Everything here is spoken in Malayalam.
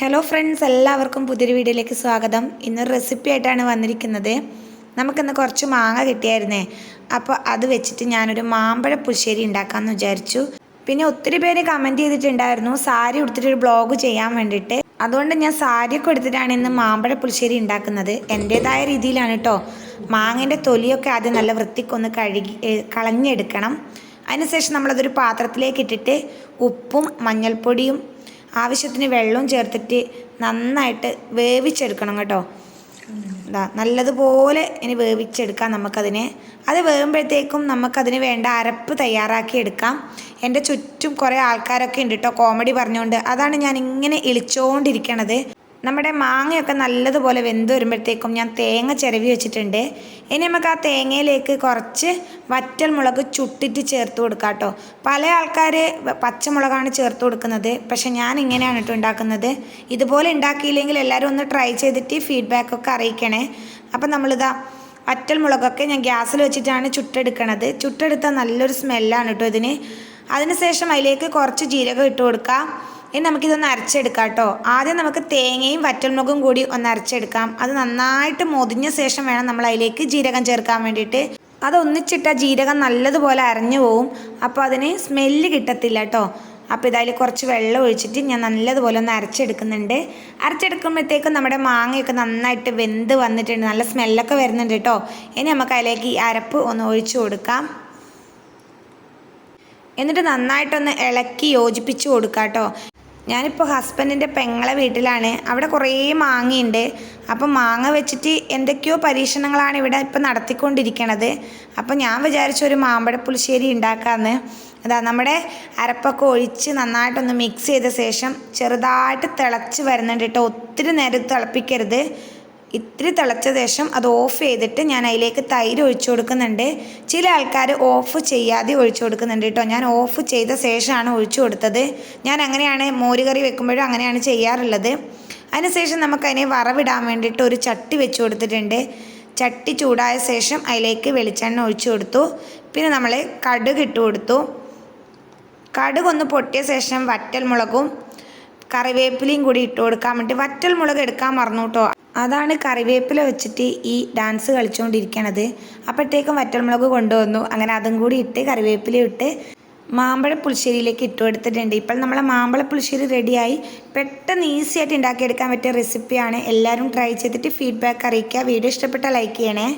ഹലോ ഫ്രണ്ട്സ്, എല്ലാവർക്കും പുതിയൊരു വീഡിയോയിലേക്ക് സ്വാഗതം. ഇന്നൊരു റെസിപ്പി ആയിട്ടാണ് വന്നിരിക്കുന്നത്. നമുക്കിന്ന് കുറച്ച് മാങ്ങ കിട്ടിയായിരുന്നേ, അപ്പോൾ അത് വെച്ചിട്ട് ഞാനൊരു മാമ്പഴ പുളിശ്ശേരി ഉണ്ടാക്കാമെന്ന് വിചാരിച്ചു. പിന്നെ ഒത്തിരി പേര് കമൻറ്റ് ചെയ്തിട്ടുണ്ടായിരുന്നു സാരി ഉടുത്തിട്ടൊരു ബ്ലോഗ് ചെയ്യാൻ വേണ്ടിയിട്ട്. അതുകൊണ്ട് ഞാൻ സാരിയൊക്കെ എടുത്തിട്ടാണ് ഇന്ന് മാമ്പഴ പുളിശ്ശേരി ഉണ്ടാക്കുന്നത്. എൻ്റേതായ രീതിയിലാണ് കേട്ടോ. മാങ്ങേൻ്റെ തൊലിയൊക്കെ ആദ്യം നല്ല വൃത്തിക്കൊന്ന് കളഞ്ഞെടുക്കണം. അതിനുശേഷം നമ്മളതൊരു പാത്രത്തിലേക്ക് ഇട്ടിട്ട് ഉപ്പും മഞ്ഞൾപ്പൊടിയും ആവശ്യത്തിന് വെള്ളവും ചേർത്തിട്ട് നന്നായിട്ട് വേവിച്ചെടുക്കണം കേട്ടോ. നല്ലതുപോലെ ഇനി വേവിച്ചെടുക്കാം നമുക്കതിനെ. അത് വേകുമ്പോഴത്തേക്കും നമുക്കതിന് വേണ്ട അരപ്പ് തയ്യാറാക്കി എടുക്കാം. എൻ്റെ ചുറ്റും കുറേ ആൾക്കാരൊക്കെ ഉണ്ട് കേട്ടോ, കോമഡി പറഞ്ഞുകൊണ്ട്. അതാണ് ഞാൻ ഇങ്ങനെ ഇളിച്ചുകൊണ്ടിരിക്കണത്. നമ്മുടെ മാങ്ങയൊക്കെ നല്ലതുപോലെ വെന്ത് വരുമ്പോഴത്തേക്കും ഞാൻ തേങ്ങ ചിരവി വെച്ചിട്ടുണ്ട്. ഇനി നമുക്ക് ആ തേങ്ങയിലേക്ക് കുറച്ച് വറ്റൽമുളക് ചുട്ടിട്ട് ചേർത്ത് കൊടുക്കാം കേട്ടോ. പല ആൾക്കാർ പച്ചമുളകാണ് ചേർത്ത് കൊടുക്കുന്നത്, പക്ഷെ ഞാൻ ഇങ്ങനെയാണ് കേട്ടോ ഉണ്ടാക്കുന്നത്. ഇതുപോലെ ഉണ്ടാക്കിയില്ലെങ്കിൽ എല്ലാവരും ഒന്ന് ട്രൈ ചെയ്തിട്ട് ഫീഡ്ബാക്കൊക്കെ അറിയിക്കണേ. അപ്പം നമ്മളിതാ വറ്റൽമുളകൊക്കെ ഞാൻ ഗ്യാസിൽ വെച്ചിട്ടാണ് ചുട്ടെടുക്കണത്. ചുട്ടെടുത്താൽ നല്ലൊരു സ്മെല്ലാണ് കേട്ടോ ഇതിന്. അതിനുശേഷം അതിലേക്ക് കുറച്ച് ജീരകം ഇട്ട് കൊടുക്കാം. ഇനി നമുക്കിതൊന്ന് അരച്ചെടുക്കാം കേട്ടോ. ആദ്യം നമുക്ക് തേങ്ങയും വറ്റൽമുളകും കൂടി ഒന്ന് അരച്ചെടുക്കാം. അത് നന്നായിട്ട് മൊതിഞ്ഞ ശേഷം വേണം നമ്മൾ അതിലേക്ക് ജീരകം ചേർക്കാൻ വേണ്ടിയിട്ട്. അതൊന്നിച്ചിട്ട ജീരകം നല്ലതുപോലെ അരഞ്ഞു പോവും, അപ്പോൾ അതിന് സ്മെല്ല് കിട്ടത്തില്ല കേട്ടോ. അപ്പോൾ ഇതായാലും കുറച്ച് വെള്ളം ഒഴിച്ചിട്ട് ഞാൻ നല്ലതുപോലെ ഒന്ന് അരച്ചെടുക്കുന്നുണ്ട്. അരച്ചെടുക്കുമ്പോഴത്തേക്കും നമ്മുടെ മാങ്ങയൊക്കെ നന്നായിട്ട് വെന്ത് വന്നിട്ടുണ്ട്, നല്ല സ്മെല്ലൊക്കെ വരുന്നുണ്ട് കേട്ടോ. ഇനി നമുക്ക് അതിലേക്ക് ഈ അരപ്പ് ഒന്ന് ഒഴിച്ചു കൊടുക്കാം. എന്നിട്ട് നന്നായിട്ടൊന്ന് ഇളക്കി യോജിപ്പിച്ച് കൊടുക്കാം കേട്ടോ. ഞാനിപ്പോൾ ഹസ്ബൻഡിൻ്റെ പെങ്ങളെ വീട്ടിലാണ്. അവിടെ കുറേ മാങ്ങയുണ്ട്. അപ്പം മാങ്ങ വെച്ചിട്ട് എന്തൊക്കെയോ പരീക്ഷണങ്ങളാണ് ഇവിടെ ഇപ്പം നടത്തിക്കൊണ്ടിരിക്കണത്. അപ്പം ഞാൻ വിചാരിച്ചൊരു മാമ്പഴ പുളിശ്ശേരി ഉണ്ടാക്കാമെന്ന്. നമ്മുടെ അരപ്പൊക്കെ ഒഴിച്ച് നന്നായിട്ടൊന്ന് മിക്സ് ചെയ്ത ശേഷം ചെറുതായിട്ട് തിളച്ച് വരുന്നുണ്ട് കേട്ടോ. ഒത്തിരി നേരം തിളപ്പിക്കരുത്. ഇത്തിരി തിളച്ച ശേഷം അത് ഓഫ് ചെയ്തിട്ട് ഞാൻ അതിലേക്ക് തൈര് ഒഴിച്ചു കൊടുക്കുന്നുണ്ട്. ചില ആൾക്കാർ ഓഫ് ചെയ്യാതെ ഒഴിച്ചു കൊടുക്കുന്നുണ്ട് കേട്ടോ. ഞാൻ ഓഫ് ചെയ്ത ശേഷമാണ് ഒഴിച്ചു കൊടുത്തത്. ഞാൻ അങ്ങനെയാണ് മോരുകറി വെക്കുമ്പോഴും അങ്ങനെയാണ് ചെയ്യാറുള്ളത്. അതിനുശേഷം നമുക്കതിനെ വറവിടാൻ വേണ്ടിയിട്ട് ഒരു ചട്ടി വെച്ച് കൊടുത്തിട്ടുണ്ട്. ചട്ടി ചൂടായ ശേഷം അതിലേക്ക് വെളിച്ചെണ്ണ ഒഴിച്ചു കൊടുത്തു. പിന്നെ നമ്മൾ കടുക് ഇട്ട് കൊടുത്തു. കടുകൊന്ന് പൊട്ടിയ ശേഷം വറ്റൽമുളകും കറിവേപ്പിലയും കൂടി ഇട്ട് കൊടുക്കാൻ വേണ്ടി. വറ്റൽമുളക് എടുക്കാൻ മറന്നു കേട്ടോ. അതാണ് കറിവേപ്പില വെച്ചിട്ട് ഈ ഡാൻസ് കളിച്ചുകൊണ്ടിരിക്കണത്. അപ്പോഴത്തേക്കും വറ്റൽമുളക് കൊണ്ടുവന്നു. അങ്ങനെ അതും കൂടി ഇട്ട് കറിവേപ്പില ഇട്ട് മാമ്പഴ പുളിശ്ശേരിയിലേക്ക് ഇട്ട് കൊടുത്തിട്ടുണ്ട്. ഇപ്പോൾ നമ്മളെ മാമ്പഴ പുളിശ്ശേരി റെഡിയായി. പെട്ടെന്ന് ഈസി ആയിട്ട് ഉണ്ടാക്കിയെടുക്കാൻ പറ്റിയ റെസിപ്പിയാണ്. എല്ലാവരും ട്രൈ ചെയ്തിട്ട് ഫീഡ്ബാക്ക് അറിയിക്കുക. വീഡിയോ ഇഷ്ടപ്പെട്ടാൽ ലൈക്ക് ചെയ്യണേ.